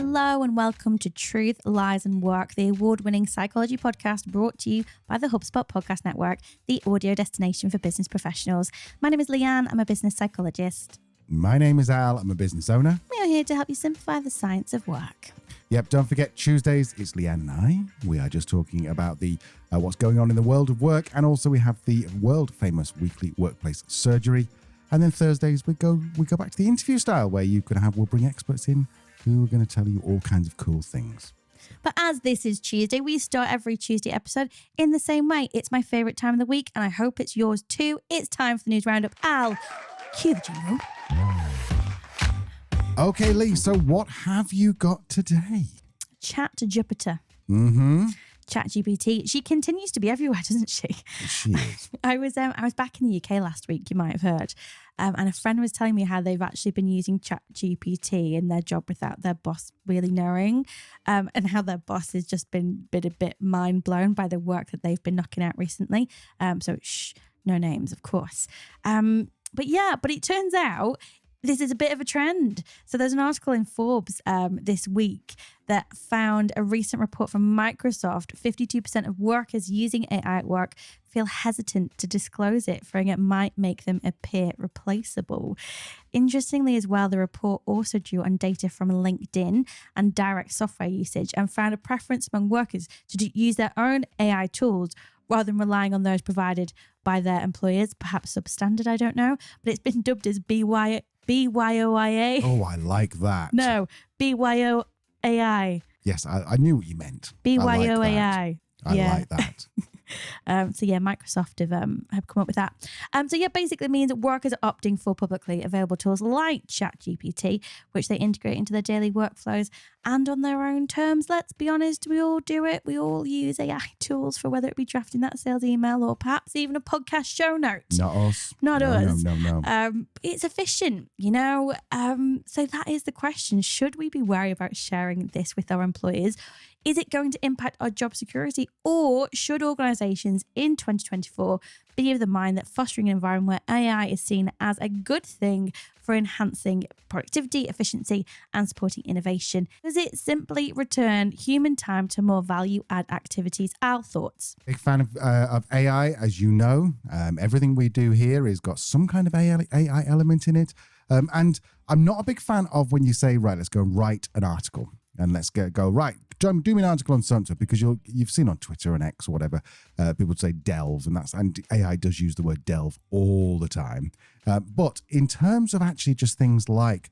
Hello and welcome to Truth, Lies and Work, the award-winning psychology podcast brought to you by the HuffPost Podcast Network, the audio destination for business professionals. My name is Leanne. I'm a business psychologist. My name is Al. I'm a business owner. We are here to help you simplify the science of work. Yep, don't forget Tuesdays, it's Leanne and I. We are just talking about the what's going on in the world of work, and also we have the world-famous weekly workplace surgery. And then Thursdays, we go back to the interview style where we'll bring experts in who are going to tell you all kinds of cool things. But as this is Tuesday, we start every Tuesday episode in the same way. It's my favourite time of the week, and I hope it's yours too. It's time for the news roundup. Al, cue the jingle. Okay, Lee, so what have you got today? ChatGPT. ChatGPT. She continues to be everywhere, doesn't she? She is. I was back in the UK last week, you might have heard, and a friend was telling me how they've actually been using ChatGPT in their job without their boss really knowing, and how their boss has just been a bit mind blown by the work that they've been knocking out recently. So no names, of course. But it turns out this is a bit of a trend. So there's an article in Forbes this week that found a recent report from Microsoft. 52% of workers using AI at work feel hesitant to disclose it, fearing it might make them appear replaceable. Interestingly as well, the report also drew on data from LinkedIn and direct software usage and found a preference among workers to use their own AI tools rather than relying on those provided by their employers, perhaps substandard, I don't know. But it's been dubbed as BYOIA. Oh, I like that. No, BYOAI. Yes, I knew what you meant. BYOAI. I like that. Microsoft have come up with that. Basically means that workers are opting for publicly available tools like ChatGPT, which they integrate into their daily workflows and on their own terms. Let's be honest, we all do it. We all use AI tools for whether it be drafting that sales email or perhaps even a podcast show note. Not us. Not us. No. It's efficient, so that is the question. Should we be wary about sharing this with our employers? Is it going to impact our job security, or should organisations in 2024 be of the mind that fostering an environment where AI is seen as a good thing for enhancing productivity, efficiency and supporting innovation? Does it simply return human time to more value-add activities? Our thoughts? Big fan of AI, as you know. Everything we do here has got some kind of AI element in it. And I'm not a big fan of when you say, right, let's go and write an article. And let's go right, do me an article on something, because you've seen on Twitter and X or whatever, people say delve, and AI does use the word delve all the time. But in terms of actually just things like,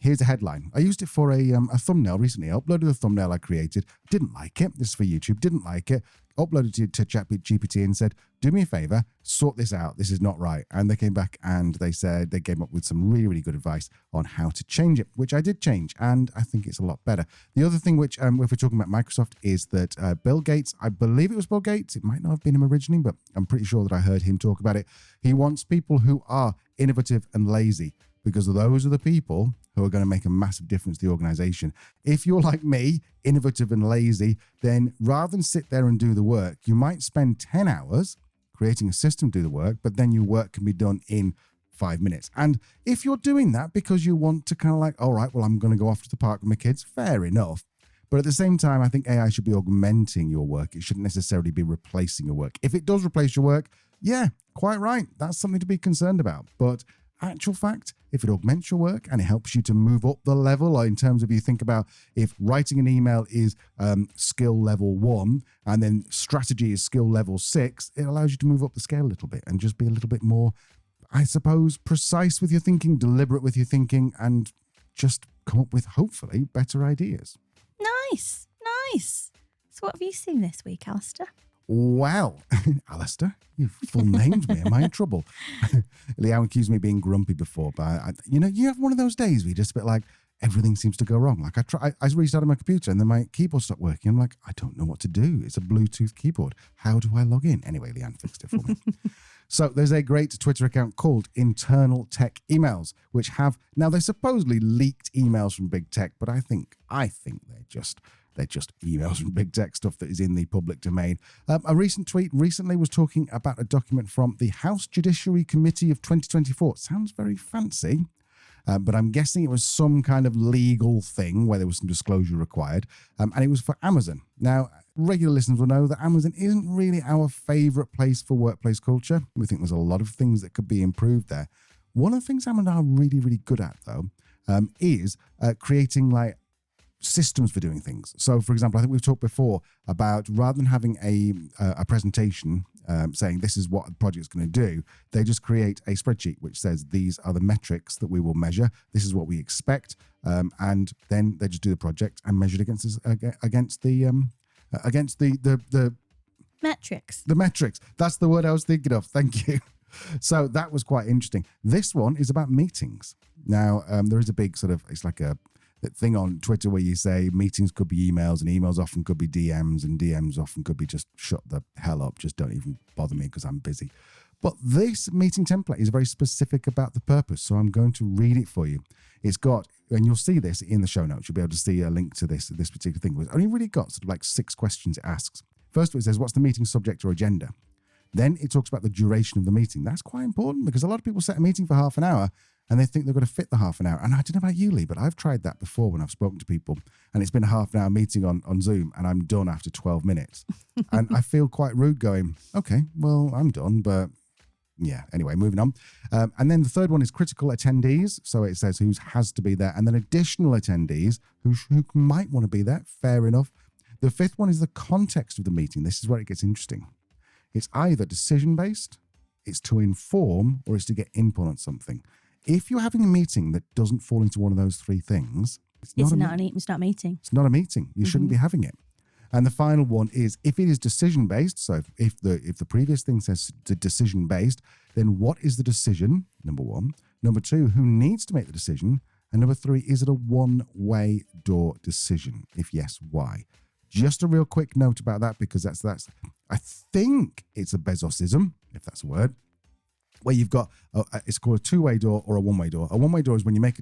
here's a headline. I used it for a thumbnail recently. I uploaded a thumbnail I created, didn't like it. This is for YouTube, didn't like it. Uploaded it to ChatGPT and said, do me a favor, sort this out. This is not right. And they came back and they said they came up with some really, really good advice on how to change it, which I did change. And I think it's a lot better. The other thing, which if we're talking about Microsoft, is that Bill Gates, I believe it was Bill Gates. It might not have been him originally, but I'm pretty sure that I heard him talk about it. He wants people who are innovative and lazy, because those are the people who are going to make a massive difference to the organization. If you're like me, innovative and lazy, then rather than sit there and do the work, you might spend 10 hours creating a system to do the work, but then your work can be done in 5 minutes. And if you're doing that because you want to kind of like, all right, well, I'm going to go off to the park with my kids, fair enough. But at the same time, I think AI should be augmenting your work. It shouldn't necessarily be replacing your work. If it does replace your work, yeah, quite right. That's something to be concerned about. But actual fact, if it augments your work and it helps you to move up the level, in terms of, you think about if writing an email is skill level 1 and then strategy is skill level 6, it allows you to move up the scale a little bit and just be a little bit more, I suppose, precise with your thinking, deliberate with your thinking, and just come up with, hopefully, better ideas. Nice. So what have you seen this week, Alistair? Well, Alistair, you've full named me. Am I in trouble? Leanne accused me of being grumpy before, but you have one of those days where you're just a bit like, everything seems to go wrong. Like I restarted my computer and then my keyboard stopped working. I'm like, I don't know what to do. It's a Bluetooth keyboard. How do I log in? Anyway, Leanne fixed it for me. So there's a great Twitter account called Internal Tech Emails, which have, now they're supposedly leaked emails from big tech, but I think they're just emails from big tech, stuff that is in the public domain. A recent tweet recently was talking about a document from the House Judiciary Committee of 2024. It sounds very fancy. but I'm guessing it was some kind of legal thing where there was some disclosure required, and it was for Amazon. Now, regular listeners will know that Amazon isn't really our favorite place for workplace culture. We think there's a lot of things that could be improved there. One of the things Amazon are really, really good at, though, is creating like systems for doing things. So, for example, I think we've talked before about rather than having a presentation saying this is what the project's going to do, they just create a spreadsheet which says these are the metrics that we will measure. This is what we expect, and then they just do the project and measure it against the metrics. The metrics. That's the word I was thinking of. Thank you. So that was quite interesting. This one is about meetings. Now, there is a big sort of, it's like a thing on Twitter where you say meetings could be emails and emails often could be DMs and DMs often could be just shut the hell up. Just don't even bother me because I'm busy. But this meeting template is very specific about the purpose. So I'm going to read it for you. It's got, and you'll see this in the show notes. You'll be able to see a link to this particular thing. It's only really got sort of like 6 questions it asks. First of all, it says, what's the meeting subject or agenda? Then it talks about the duration of the meeting. That's quite important because a lot of people set a meeting for half an hour and they think they're going to fit the half an hour. And I don't know about you, Lee, but I've tried that before when I've spoken to people and it's been a half an hour meeting on Zoom and I'm done after 12 minutes. And I feel quite rude going, okay, well, I'm done, but yeah, anyway, moving on. And then the third one is critical attendees. So it says who has to be there. And then additional attendees who might want to be there. Fair enough. The fifth one is the context of the meeting. This is where it gets interesting. It's either decision-based, it's to inform, or it's to get input on something. If you're having a meeting that doesn't fall into one of those 3 things, it's not a meeting. It's not a meeting. It's not a meeting. You shouldn't be having it. And the final one is if it is decision-based, so if the previous thing says decision-based, then what is the decision, number 1? Number 2, who needs to make the decision? And number 3, is it a one-way door decision? If yes, why? Just a real quick note about that because that's I think it's a Bezosism, if that's a word, where you've got, it's called a 2-way door or a 1-way door. A 1-way door is when you make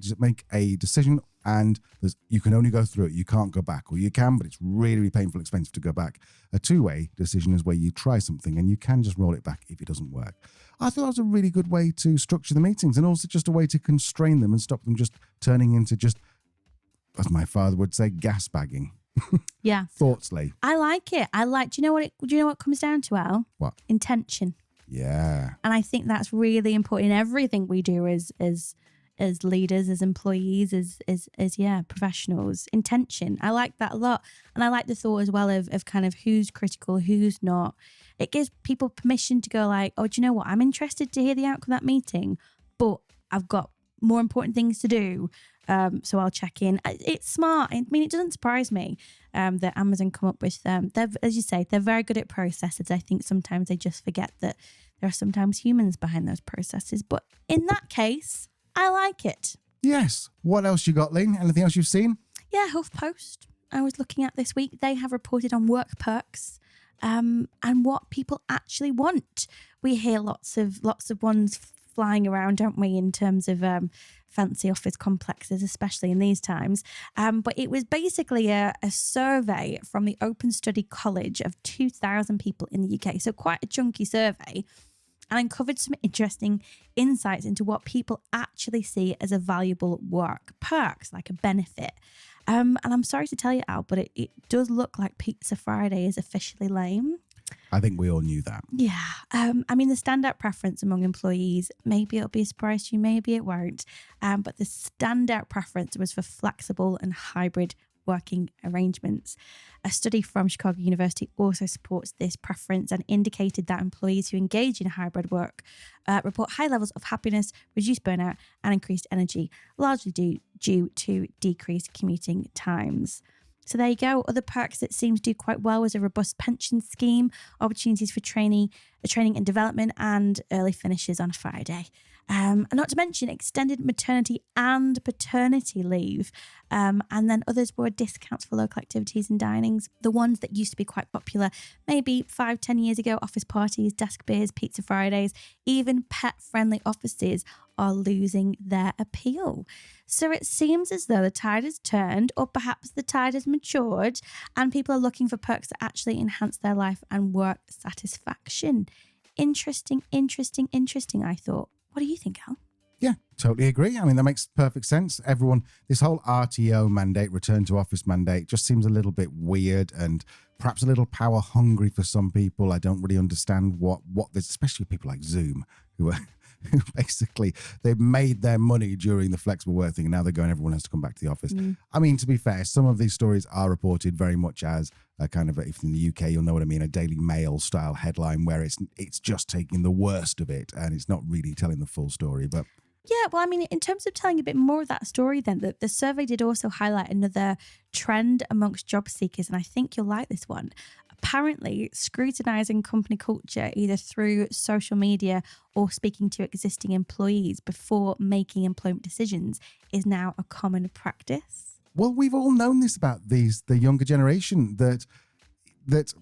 a decision and you can only go through it. You can't go back, or you can, but it's really, really painful and expensive to go back. A 2-way decision is where you try something and you can just roll it back if it doesn't work. I thought that was a really good way to structure the meetings and also just a way to constrain them and stop them just turning into just, as my father would say, gas bagging. Yeah. Thoughts, Lee? I like it. Do you know what it comes down to, Al? What? Intention. Yeah. And I think that's really important in everything we do as leaders, as employees, as professionals. Intention. I like that a lot. And I like the thought as well of kind of who's critical, who's not. It gives people permission to go like, oh, do you know what? I'm interested to hear the outcome of that meeting, but I've got more important things to do. So I'll check in. It's smart. I mean, it doesn't surprise me that Amazon come up with as you say, they're very good at processes. I think sometimes they just forget that there are sometimes humans behind those processes. But in that case, I like it. Yes. What else you got, Ling? Anything else you've seen? Yeah, HuffPost. I was looking at this week. They have reported on work perks and what people actually want. We hear lots of ones flying around, don't we, in terms of fancy office complexes, especially in these times. But it was basically a survey from the Open Study College of 2,000 people in the UK. So quite a chunky survey, and uncovered some interesting insights into what people actually see as a valuable work perks, like a benefit. And I'm sorry to tell you, Al, but it does look like Pizza Friday is officially lame. I think we all knew that. Yeah. I mean, the standout preference among employees, maybe it'll be a surprise to you, maybe it won't. But the standout preference was for flexible and hybrid working arrangements. A study from Chicago University also supports this preference and indicated that employees who engage in hybrid work report high levels of happiness, reduced burnout, and increased energy, largely due to decreased commuting times. So there you go. Other perks that seem to do quite well was a robust pension scheme, opportunities for training and development, and early finishes on a Friday. And not to mention extended maternity and paternity leave. And then others were discounts for local activities and dinings. The ones that used to be quite popular, maybe 5-10 years ago, office parties, desk beers, pizza Fridays, even pet-friendly offices are losing their appeal. So it seems as though the tide has turned, or perhaps the tide has matured, and people are looking for perks that actually enhance their life and work satisfaction. Interesting, I thought. What do you think, Al? Yeah, totally agree. I mean, that makes perfect sense. Everyone, this whole RTO mandate, return to office mandate, just seems a little bit weird and perhaps a little power hungry for some people. I don't really understand what this, especially people like Zoom, who basically they've made their money during the flexible work thing, and now they're going, everyone has to come back to the office. I mean, to be fair, some of these stories are reported very much as a kind of, if in the UK, you'll know what I mean, a Daily Mail style headline where it's just taking the worst of it and it's not really telling the full story. But yeah, well, I mean, in terms of telling a bit more of that story, then the survey did also highlight another trend amongst job seekers, and I think you'll like this one. Apparently, scrutinizing company culture either through social media or speaking to existing employees before making employment decisions is now a common practice. Well, we've all known this about the younger generation, that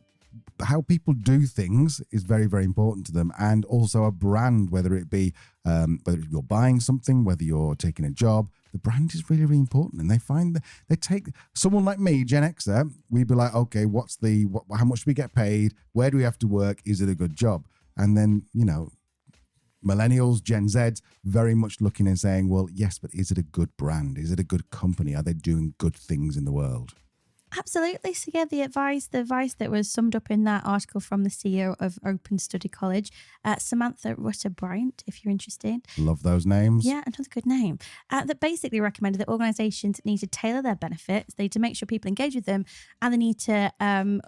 how people do things is very, very important to them, and also a brand, whether it be whether you're buying something, whether you're taking a job, the brand is really, really important. And they find that they take someone like me, Gen Xer, we'd be like, okay, how much do we get paid? Where do we have to work? Is it a good job? And then, millennials, Gen Z, very much looking and saying, well, yes, but is it a good brand? Is it a good company? Are they doing good things in the world? Absolutely. So yeah, the advice that was summed up in that article from the CEO of Open Study College, Samantha Rutter Bryant, if you're interested. Love those names. Yeah, another good name. That basically recommended that organisations need to tailor their benefits, they need to make sure people engage with them, and they need to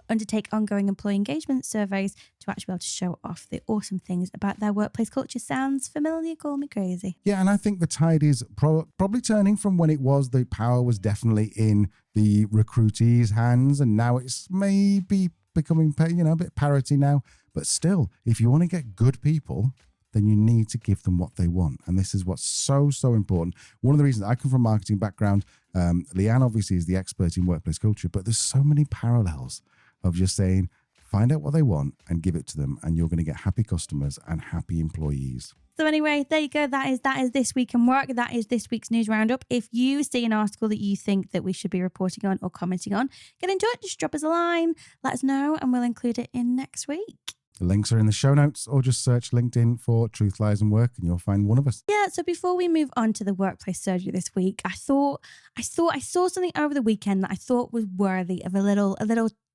undertake ongoing employee engagement surveys to actually be able to show off the awesome things about their workplace culture. Sounds familiar? Call me crazy. Yeah, and I think the tide is probably turning from when it was the power was definitely in the recruitees' hands, and now it's maybe becoming a bit parity now. But still, if you want to get good people, then you need to give them what they want, and this is what's so important. One of the reasons I come from a marketing background, Leanne obviously is the expert in workplace culture, but there's so many parallels of just saying, find out what they want and give it to them, and you're going to get happy customers and happy employees. So anyway, there you go. That is This Week in Work. That is this week's news roundup. If you see an article that you think that we should be reporting on or commenting on, get in touch. Just drop us a line. Let us know and we'll include it in next week. The links are in the show notes, or just search LinkedIn for Truth, Lies and Work and you'll find one of us. Yeah, so before we move on to the workplace surgery this week, I saw something over the weekend that I thought was worthy of a little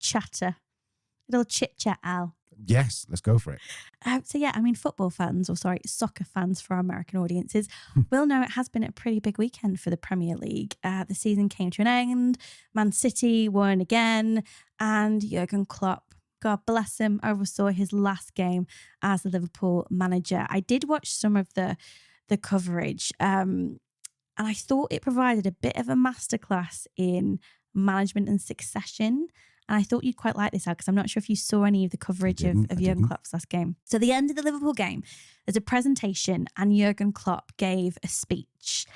chatter, a little chit-chat, Al. Yes, let's go for it. Football fans, soccer fans for our American audiences, will know it has been a pretty big weekend for the Premier League. The season came to an end. Man City won again, and Jurgen Klopp, God bless him, oversaw his last game as the Liverpool manager. I did watch some of the coverage, and I thought it provided a bit of a masterclass in management and succession. And I thought you'd quite like this, Al, because I'm not sure if you saw any of the coverage of Jurgen Klopp's last game. So at the end of the Liverpool game, there's a presentation and Jurgen Klopp gave a speech.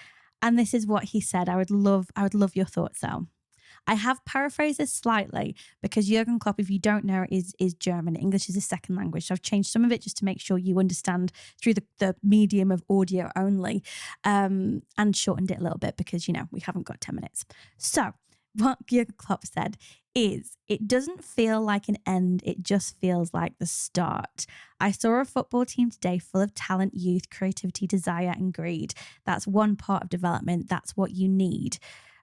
And this is what he said. I would love your thoughts, Al. I have paraphrased this slightly because Jurgen Klopp, if you don't know, is German. English is his second language. So I've changed some of it just to make sure you understand through the medium of audio only, and shortened it a little bit because, we haven't got 10 minutes. So what Jurgen Klopp said is, it doesn't feel like an end, it just feels like the start. I saw a football team today full of talent, youth, creativity, desire and greed. That's one part of development. That's what you need.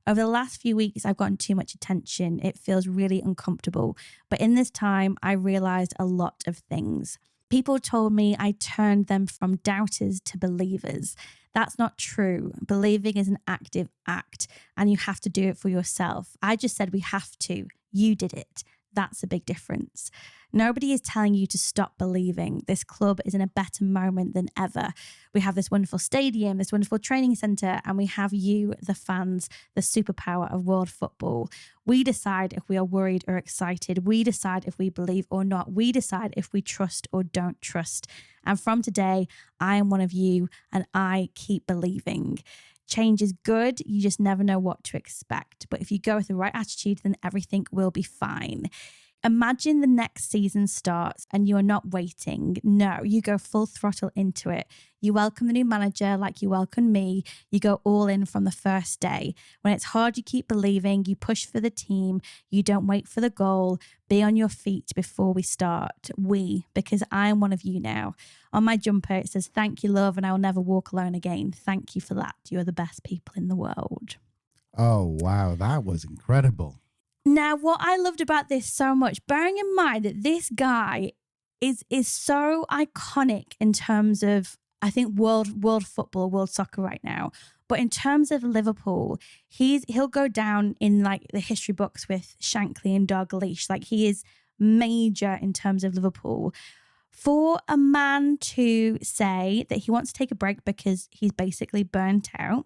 Over the last few weeks, I've gotten too much attention. It feels really uncomfortable. But in this time, I realized a lot of things. People told me I turned them from doubters to believers. That's not true. Believing is an active act and you have to do it for yourself. I just said we have to. You did it. That's a big difference. Nobody is telling you to stop believing. This club is in a better moment than ever. We have this wonderful stadium, this wonderful training centre, and we have you, the fans, the superpower of world football. We decide if we are worried or excited. We decide if we believe or not. We decide if we trust or don't trust. And from today, I am one of you and I keep believing. Change is good. You just never know what to expect. But if you go with the right attitude, then everything will be fine. Imagine the next season starts and you are not waiting. No, you go full throttle into it. You welcome the new manager like you welcome me. You go all in from the first day. When it's hard, you keep believing. You push for the team. You don't wait for the goal. Be on your feet before we start. Because I am one of you now. On my jumper, it says, "Thank you, love, and I will never walk alone again. Thank you for that. You are the best people in the world." Oh, wow. That was incredible. Now, what I loved about this so much, bearing in mind that this guy is so iconic in terms of, I think, world football, world soccer right now. But in terms of Liverpool, he'll go down in like the history books with Shankly and Dalglish. Like, he is major in terms of Liverpool. For a man to say that he wants to take a break because he's basically burnt out,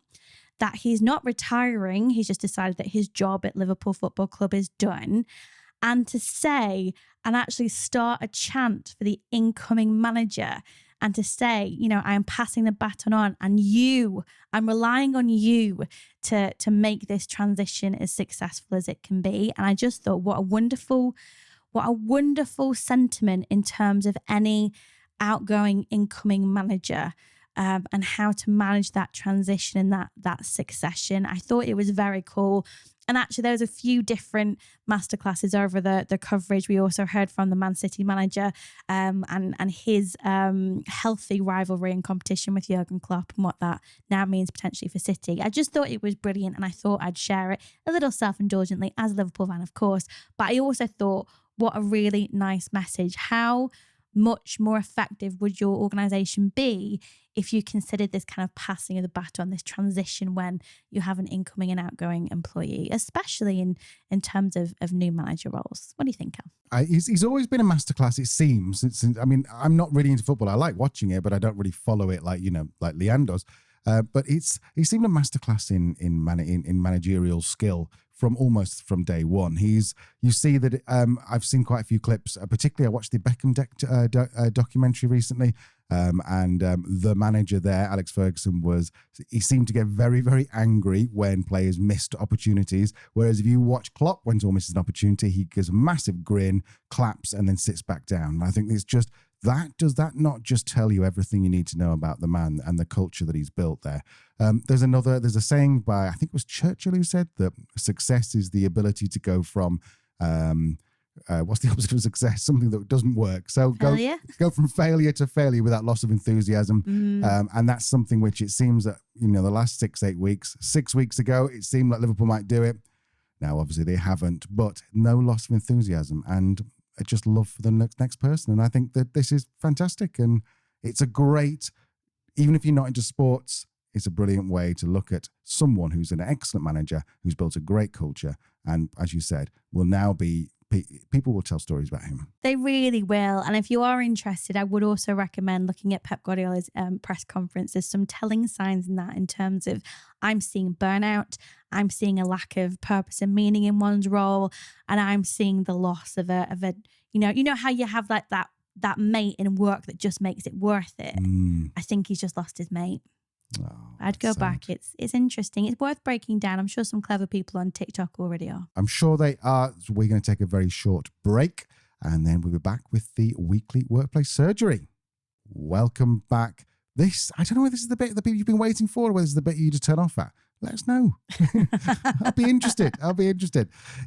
that he's not retiring, he's just decided that his job at Liverpool Football Club is done, and to say and actually start a chant for the incoming manager, and to say, you know, I am passing the baton on, and I'm relying on you to make this transition as successful as it can be. And I just thought, what a wonderful sentiment in terms of any outgoing incoming manager. And how to manage that transition and that succession. I thought it was very cool. And actually, there was a few different masterclasses over the coverage. We also heard from the Man City manager and his healthy rivalry and competition with Jurgen Klopp and what that now means potentially for City. I just thought it was brilliant, and I thought I'd share it a little self-indulgently as a Liverpool fan, of course. But I also thought, what a really nice message. How much more effective would your organisation be if you considered this kind of passing of the baton, this transition when you have an incoming and outgoing employee, especially in terms of new manager roles? What do you think, Al? He's always been a masterclass, it seems. I mean, I'm not really into football. I like watching it, but I don't really follow it like Leanne does. But he seemed a masterclass in managerial skill from day one. You see that I've seen quite a few clips, particularly I watched the Beckham documentary recently, and the manager there, Alex Ferguson, he seemed to get very, very angry when players missed opportunities. Whereas if you watch Klopp, when someone misses an opportunity, he gives a massive grin, claps, and then sits back down. And I think it's just does that not just tell you everything you need to know about the man and the culture that he's built there? There's a saying by, I think it was Churchill, who said that success is the ability to go from what's the opposite of success? Something that doesn't work. So go from failure to failure without loss of enthusiasm. And that's something which it seems that, the last 6 weeks, 6 weeks ago, it seemed like Liverpool might do it. Now, obviously they haven't, but no loss of enthusiasm and just love for the next person. And I think that this is fantastic. And it's a great, even if you're not into sports, it's a brilliant way to look at someone who's an excellent manager, who's built a great culture. And as you said, will now be, people will tell stories about him. They really will. And if you are interested, I would also recommend looking at Pep Guardiola's press conference. There's some telling signs in that, in terms of, I'm seeing burnout, I'm seeing a lack of purpose and meaning in one's role, and I'm seeing the loss of a you know how you have like that mate in work that just makes it worth it. I think he's just lost his mate. Oh, I'd go back. It's interesting. It's worth breaking down. I'm sure some clever people on TikTok already are. I'm sure they are. So we're going to take a very short break, and then we'll be back with the weekly workplace surgery. Welcome back. I don't know whether this is the bit that you've been waiting for, or whether this is the bit you just turn off at. Let us know. I'll be interested.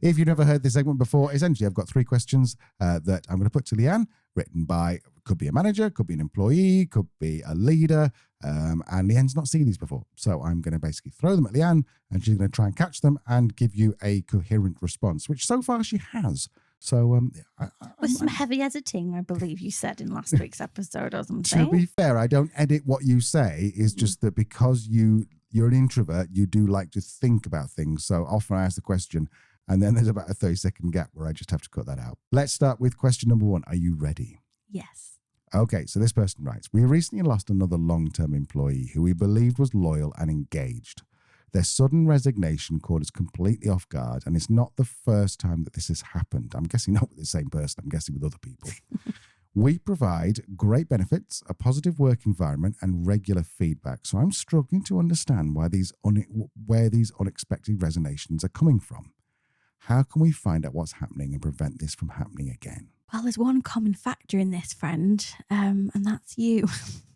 If you've never heard this segment before, essentially I've got 3 questions that I'm going to put to Leanne, written by, could be a manager, could be an employee, could be a leader, and Leanne's not seen these before. So I'm going to basically throw them at Leanne, and she's going to try and catch them and give you a coherent response, which so far she has. So with some heavy editing, I believe you said in last week's episode or something. To be fair, I don't edit what you say. It's just that because you're an introvert, you do like to think about things. So often I ask the question, and then there's about a 30-second gap where I just have to cut that out. Let's start with question number 1. Are you ready? Yes. Okay, so this person writes, we recently lost another long-term employee who we believed was loyal and engaged. Their sudden resignation caught us completely off guard, and it's not the first time that this has happened. I'm guessing not with the same person, I'm guessing with other people. We provide great benefits, a positive work environment, and regular feedback. So I'm struggling to understand where these unexpected resignations are coming from. How can we find out what's happening and prevent this from happening again? Well, there's one common factor in this, friend, and that's you.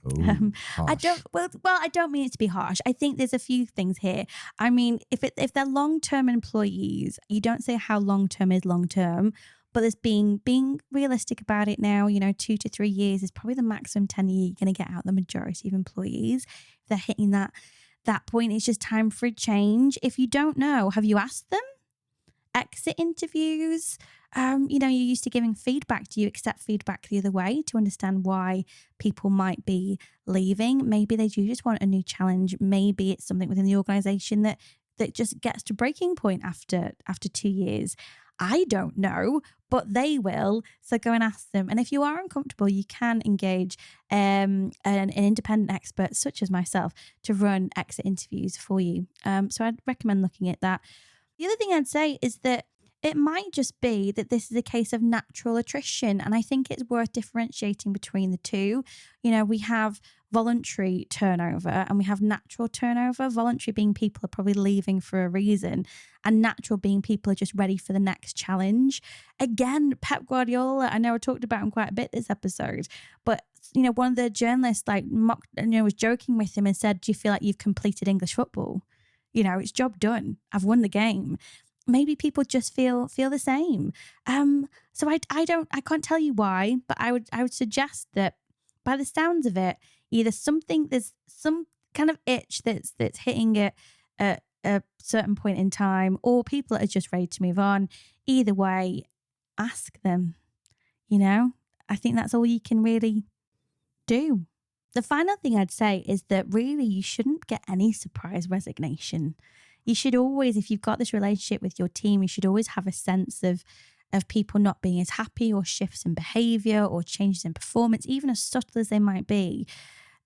Ooh, I don't mean it to be harsh. I think there's a few things here. I mean, if they're long-term employees, you don't say how long-term is long-term, But there's being realistic about it now, 2 to 3 years is probably the maximum tenure you're going to get out the majority of employees. If they're hitting that point, it's just time for a change. If you don't know, have you asked them? Exit interviews, you're used to giving feedback. Do you accept feedback the other way to understand why people might be leaving? Maybe they do just want a new challenge. Maybe it's something within the organization that just gets to breaking point after 2 years. I don't know, but they will. So go and ask them. And if you are uncomfortable, you can engage an independent expert such as myself to run exit interviews for you. So I'd recommend looking at that. The other thing I'd say is that it might just be that this is a case of natural attrition. And I think it's worth differentiating between the two. We have voluntary turnover and we have natural turnover. Voluntary being people are probably leaving for a reason, and natural being people are just ready for the next challenge. Again, Pep Guardiola, I know I talked about him quite a bit this episode, but one of the journalists was joking with him and said, "Do you feel like you've completed English football? It's job done. I've won the game." Maybe people just feel the same. So I can't tell you why, but I would suggest that by the sounds of it, either there's some kind of itch that's hitting it at a certain point in time, or people are just ready to move on. Either way, ask them. I think that's all you can really do. The final thing I'd say is that really you shouldn't get any surprise resignation. You should always, if you've got this relationship with your team, you should always have a sense of people not being as happy, or shifts in behavior or changes in performance, even as subtle as they might be,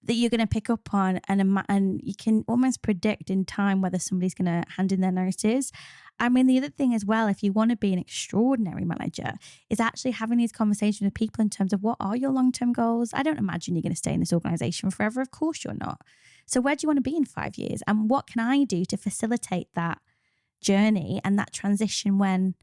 that you're going to pick up on, and you can almost predict in time whether somebody's going to hand in their notice. I mean, the other thing as well, if you want to be an extraordinary manager, is actually having these conversations with people in terms of what are your long-term goals. I don't imagine you're going to stay in this organization forever. Of course you're not. So where do you want to be in 5 years? And what can I do to facilitate that journey and that transition when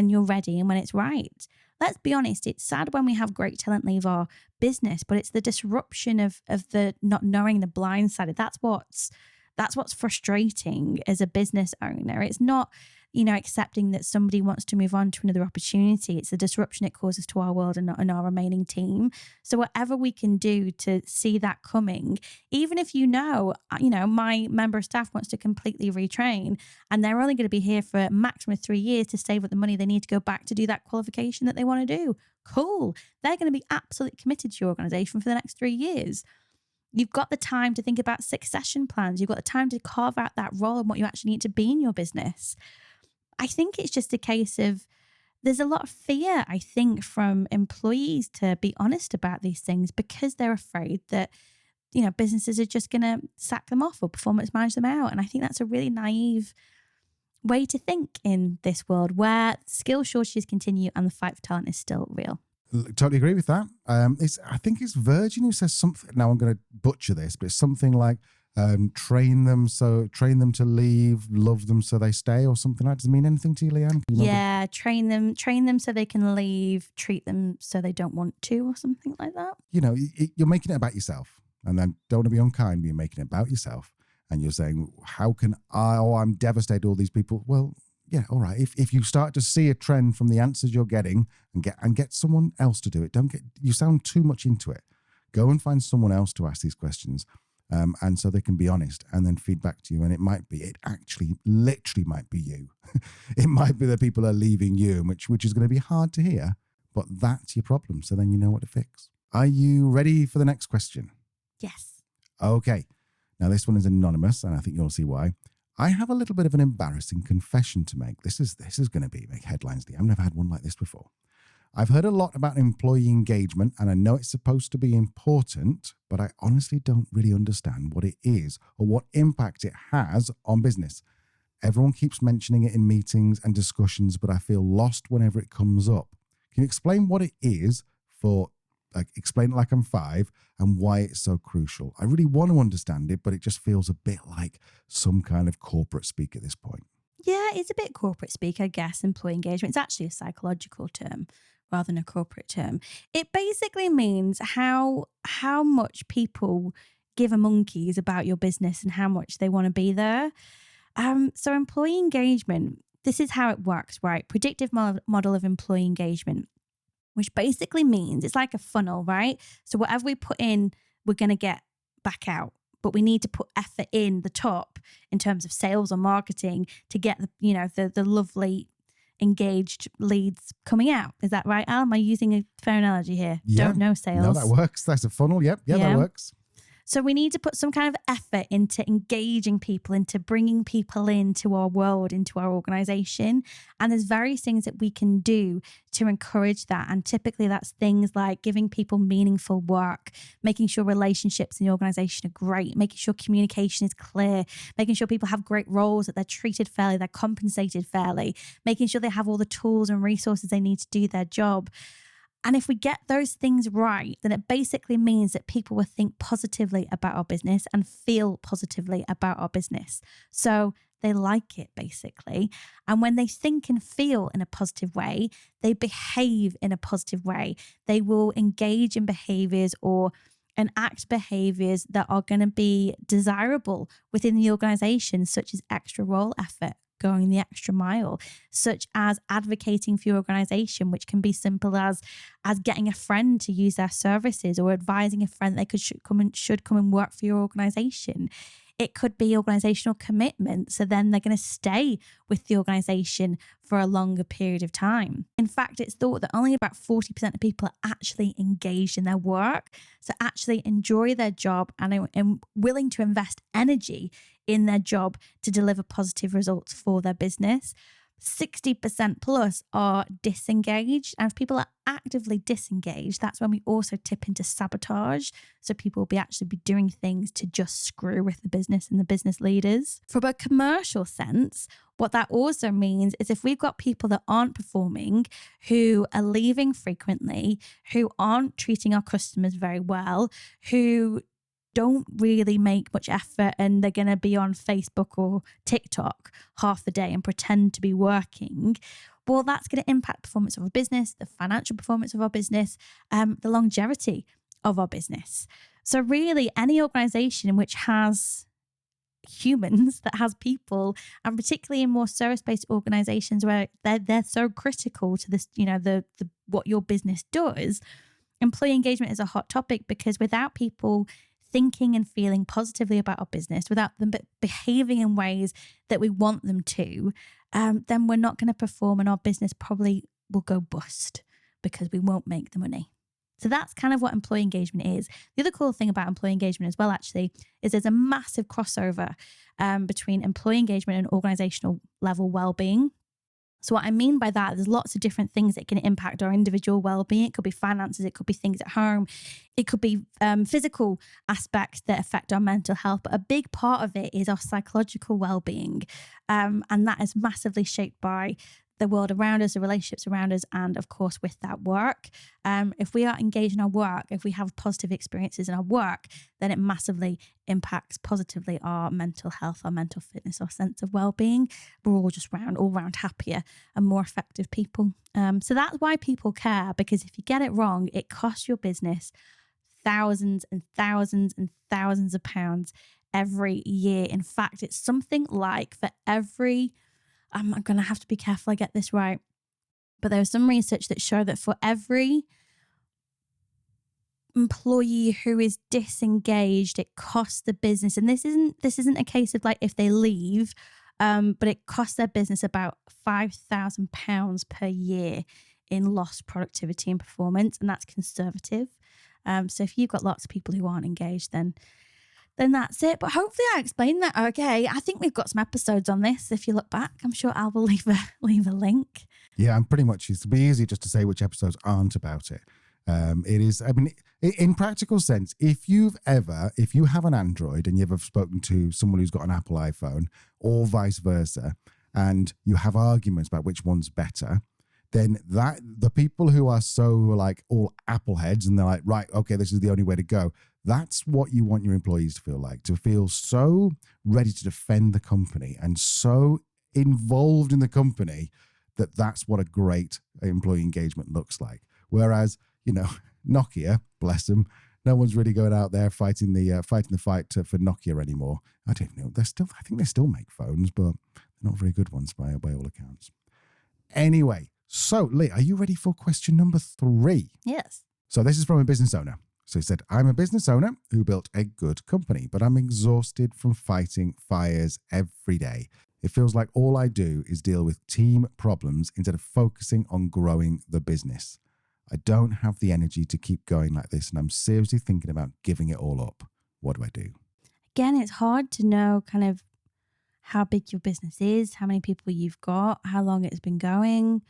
you're ready and when it's right? Let's be honest, it's sad when we have great talent leave our business, but it's the disruption of the not knowing, the blind side. That's what's frustrating as a business owner. It's not, accepting that somebody wants to move on to another opportunity. It's the disruption it causes to our world and our remaining team. So whatever we can do to see that coming, even if my member of staff wants to completely retrain and they're only going to be here for a maximum of 3 years to save up the money they need to go back to do that qualification that they want to do. Cool. They're going to be absolutely committed to your organization for the next 3 years. You've got the time to think about succession plans. You've got the time to carve out that role and what you actually need to be in your business. I think it's just a case of there's a lot of fear, I think, from employees to be honest about these things because they're afraid that, businesses are just going to sack them off or performance manage them out. And I think that's a really naive way to think in this world where skill shortages continue and the fight for talent is still real. Totally agree with that. I think it's Virgin who says something. Now I'm going to butcher this, but it's something like train them to leave, love them so they stay, or something like that. Does it mean anything to you, Leanne? Yeah, train them so they can leave, treat them so they don't want to, or something like that. You're making it about yourself, and then don't want to be unkind, but you're making it about yourself, and you're saying, how can I'm devastated, all these people. Well, yeah, all right. If you start to see a trend from the answers you're getting and get someone else to do it, you sound too much into it. Go and find someone else to ask these questions. And so they can be honest and then feed back to you. And it actually literally might be you. It might be that people are leaving you, which is going to be hard to hear, but that's your problem. So then you know what to fix. Are you ready for the next question? Yes. Okay. Now this one is anonymous and I think you'll see why. I have a little bit of an embarrassing confession to make. This is going to make headlines. I've never had one like this before. I've heard a lot about employee engagement and I know it's supposed to be important, but I honestly don't really understand what it is or what impact it has on business. Everyone keeps mentioning it in meetings and discussions, but I feel lost whenever it comes up. Can you explain what it is explain it like I'm 5 and why it's so crucial? I really want to understand it, but it just feels a bit like some kind of corporate speak at this point. Yeah, it's a bit corporate speak, I guess, employee engagement. It's actually a psychological term rather than a corporate term. It basically means how much people give a monkeys about your business and how much they want to be there. So employee engagement this is how it works, right? Predictive model of employee engagement, which basically means it's like a funnel, right? So whatever we put in, we're going to get back out. But we need to put effort in the top in terms of sales or marketing to get the lovely engaged leads coming out. Is that right, Al? Am I using a fair analogy here? Yeah. Don't know sales. No, that works. That's a funnel. Yep. Yeah, that works. So we need to put some kind of effort into engaging people, into bringing people into our world, into our organization. And there's various things that we can do to encourage that. And typically that's things like giving people meaningful work, making sure relationships in the organization are great, making sure communication is clear, making sure people have great roles, that they're treated fairly, they're compensated fairly, making sure they have all the tools and resources they need to do their job. And if we get those things right, then it basically means that people will think positively about our business and feel positively about our business. So they like it, basically. And when they think and feel in a positive way, they behave in a positive way. They will engage in behaviors or enact behaviors that are going to be desirable within the organization, such as extra role effort, going the extra mile, such as advocating for your organization, which can be simple as getting a friend to use their services or advising a friend they should come and work for your organization. It could be organizational commitment. So then they're going to stay with the organization for a longer period of time. In fact, it's thought that only about 40% of people are actually engaged in their work. So actually enjoy their job and willing to invest energy in their job to deliver positive results for their business. 60% plus are disengaged. And if people are actively disengaged, that's when we also tip into sabotage. So people will actually be doing things to just screw with the business and the business leaders. From a commercial sense, what that also means is if we've got people that aren't performing, who are leaving frequently, who aren't treating our customers very well, who don't really make much effort and they're going to be on Facebook or TikTok half the day and pretend to be working, well, that's going to impact performance of our business, the financial performance of our business, the longevity of our business. So really any organization which has humans, that has people, and particularly in more service-based organizations where they're so critical to this, the what your business does, employee engagement is a hot topic, because without people thinking and feeling positively about our business, without them behaving in ways that we want them to, then we're not going to perform and our business probably will go bust because we won't make the money. So that's kind of what employee engagement is. The other cool thing about employee engagement as well, actually, is there's a massive crossover between employee engagement and organizational level well-being. So what I mean by that, there's lots of different things that can impact our individual well-being. It could be finances, it could be things at home, it could be physical aspects that affect our mental health. But a big part of it is our psychological well-being. And that is massively shaped by the world around us, the relationships around us, and of course with that work. If we are engaged in our work, if we have positive experiences in our work, then it massively impacts positively our mental health, our mental fitness, our sense of well-being. We're all just all round happier and more effective people. So that's why people care, because if you get it wrong, it costs your business thousands and thousands and thousands of pounds every year. In fact, it's something like for every I'm going to have to be careful I get this right, but there was some research that showed that for every employee who is disengaged, it costs the business, and this isn't a case of like if they leave, but it costs their business about £5,000 per year in lost productivity and performance, and that's conservative. So if you've got lots of people who aren't engaged, then that's it. But hopefully I explained that okay. I think we've got some episodes on this. If you look back, I'm sure Al will leave a link. Yeah, and pretty much it's be easy just to say which episodes aren't about it. It is, I mean, in practical sense, if you have an Android and you've ever spoken to someone who's got an Apple iPhone or vice versa, and you have arguments about which one's better, then the people who are so like all Apple heads and they're like, right, okay, this is the only way to go. That's what you want your employees to feel so ready to defend the company and so involved in the company that's what a great employee engagement looks like. Whereas, Nokia, bless them, no one's really going out there fighting the fight for Nokia anymore. I don't know. I think they still make phones, but not very good ones by all accounts. Anyway, so Lee, are you ready for question number 3? Yes. So this is from a business owner. So he said, I'm a business owner who built a good company, but I'm exhausted from fighting fires every day. It feels like all I do is deal with team problems instead of focusing on growing the business. I don't have the energy to keep going like this, and I'm seriously thinking about giving it all up. What do I do? Again, it's hard to know kind of how big your business is, how many people you've got, how long it's been going.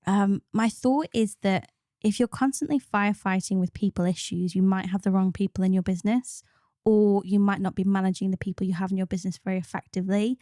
My thought is that if you're constantly firefighting with people issues, you might have the wrong people in your business, or you might not be managing the people you have in your business very effectively.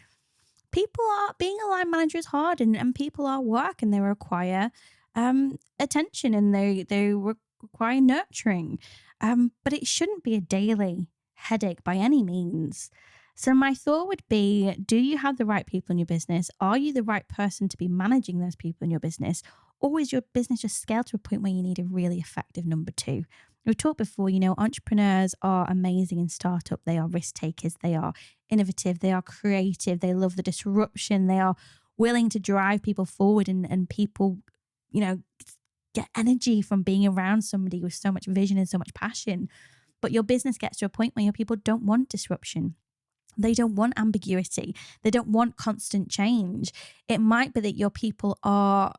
Being a line manager is hard, and people are work, and they require attention, and they require nurturing. But it shouldn't be a daily headache by any means. So my thought would be, do you have the right people in your business? Are you the right person to be managing those people in your business? Or is your business just scaled to a point where you need a really effective number 2? We've talked before, entrepreneurs are amazing in startup. They are risk takers. They are innovative. They are creative. They love the disruption. They are willing to drive people forward, and people, get energy from being around somebody with so much vision and so much passion. But your business gets to a point where your people don't want disruption. They don't want ambiguity. They don't want constant change. It might be that your people are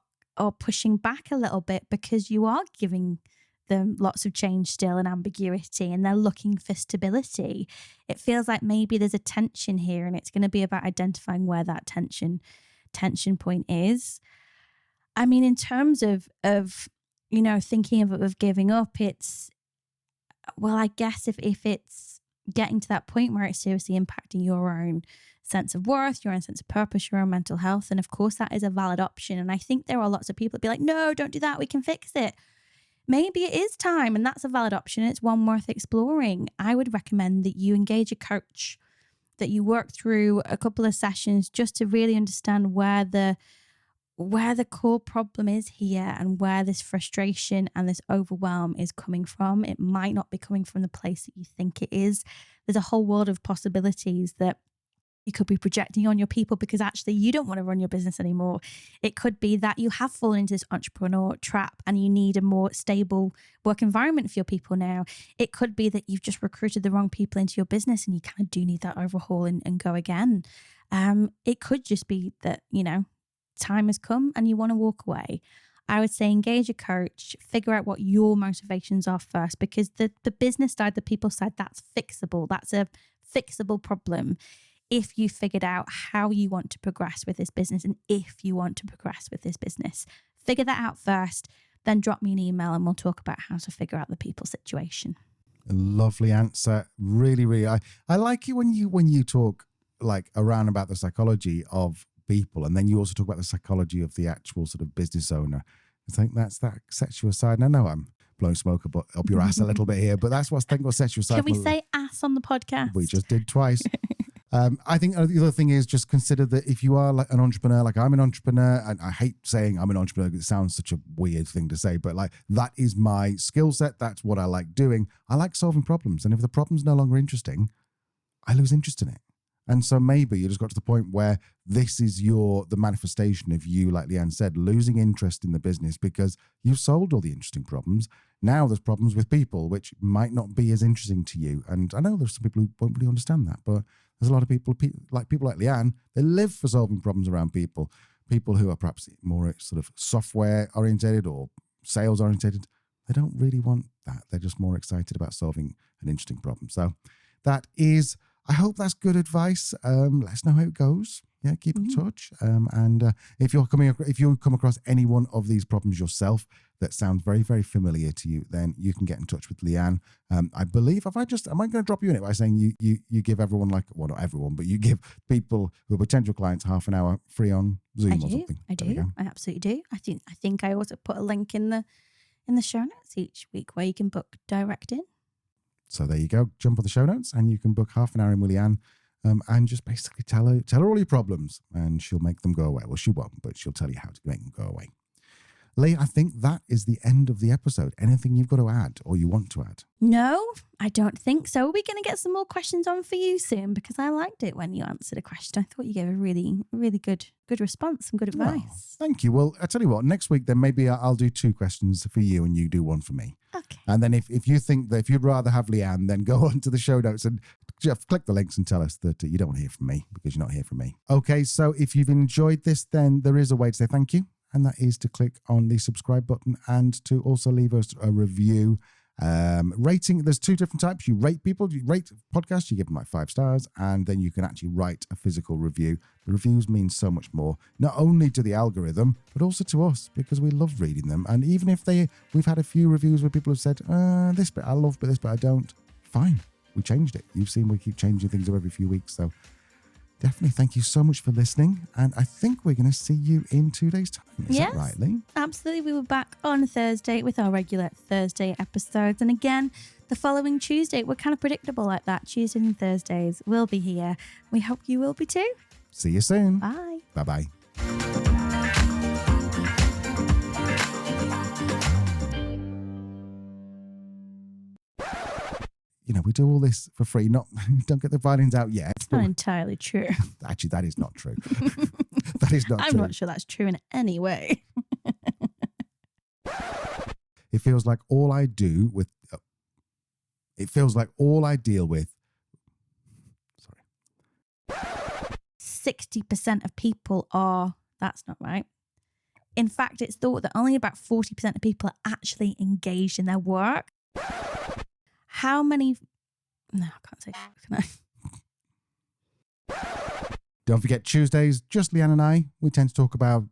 pushing back a little bit because you are giving them lots of change still and ambiguity, and they're looking for stability. It feels like maybe there's a tension here, and it's going to be about identifying where that tension point is. I mean, in terms of thinking of giving up, I guess if it's getting to that point where it's seriously impacting your own sense of worth, your own sense of purpose, your own mental health, and of course that is a valid option. And I think there are lots of people that be like, no, don't do that, we can fix it. Maybe it is time, and that's a valid option. It's one worth exploring. I would recommend that you engage a coach, that you work through a couple of sessions just to really understand where the core problem is here, and where this frustration and this overwhelm is coming from. It might not be coming from the place that you think it is. There's a whole world of possibilities that you could be projecting on your people because actually you don't want to run your business anymore. It could be that you have fallen into this entrepreneur trap and you need a more stable work environment for your people now. It could be that you've just recruited the wrong people into your business and you kind of do need that overhaul and go again. It could just be that, time has come and you want to walk away. I would say engage a coach, figure out what your motivations are first, because the business side, the people side, that's fixable. That's a fixable problem. If you figured out how you want to progress with this business, and if you want to progress with this business, figure that out first, then drop me an email and we'll talk about how to figure out the people situation. A lovely answer. Really, really. I like it when you talk like around about the psychology of people, and then you also talk about the psychology of the actual sort of business owner. I think that sets you aside. And I know I'm blowing smoke up your ass a little bit here, but that's what sets you aside. Can we say ass on the podcast? We just did twice. I think the other thing is just consider that if you are like an entrepreneur, like I'm an entrepreneur, and I hate saying I'm an entrepreneur because it sounds such a weird thing to say, but like that is my skill set. That's what I like doing. I like solving problems. And if the problem's no longer interesting, I lose interest in it. And so maybe you just got to the point where this is the manifestation of you, like Leanne said, losing interest in the business because you've solved all the interesting problems. Now there's problems with people, which might not be as interesting to you. And I know there's some people who won't really understand that, but there's a lot of people like Leanne, they live for solving problems around people who are perhaps more sort of software orientated or sales orientated. They don't really want that. They're just more excited about solving an interesting problem. So I hope that's good advice. Let us know how it goes. Yeah, keep in touch. And if you come across any one of these problems yourself that sounds very, very familiar to you, then you can get in touch with Leanne. I believe, am I going to drop you in it by saying you give everyone not everyone, but you give people who are potential clients half an hour free on Zoom or something? I do. I absolutely do. I think I also put a link in the show notes each week where you can book direct in. So there you go. Jump on the show notes and you can book half an hour in with Leanne, and just basically tell her all your problems and she'll make them go away. Well, she won't, but she'll tell you how to make them go away. Lee, I think that is the end of the episode. Anything you've got to add or you want to add? No, I don't think so. We're going to get some more questions on for you soon because I liked it when you answered a question. I thought you gave a really, really good response, some good advice. Oh, thank you. Well, I tell you what, next week then maybe I'll do 2 questions for you and you do 1 for me. Okay. And then if you think that if you'd rather have Leanne, then go on to the show notes and just click the links and tell us that you don't want to hear from me because you're not here from me. Okay, so if you've enjoyed this, then there is a way to say thank you. And that is to click on the subscribe button and to also leave us a review. Rating, there's 2 different types. You rate people, you rate podcasts, you give them like 5 stars, and then you can actually write a physical review. The reviews mean so much more, not only to the algorithm, but also to us, because we love reading them. And even if we've had a few reviews where people have said, this bit I love, but this bit I don't, fine. We changed it. You've seen we keep changing things up every few weeks, so definitely thank you so much for listening. And I think we're going to see you in 2 days' time. Is that right, Lee? Absolutely. We were back on Thursday with our regular Thursday episodes. And again, the following Tuesday, we're kind of predictable like that. Tuesdays and Thursdays will be here. We hope you will be too. See you soon. Bye. Bye-bye. We do all this for free. Don't get the violins out yet. It's not entirely true. Actually, that is not true. That is not true. I'm not sure that's true in any way. It feels like all I deal with. 60% of people are. That's not right. In fact, it's thought that only about 40% of people are actually engaged in their work. How many? No, I can't say. Can I? Don't forget Tuesdays, just Leanne and I, we tend to talk about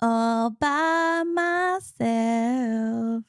all by myself.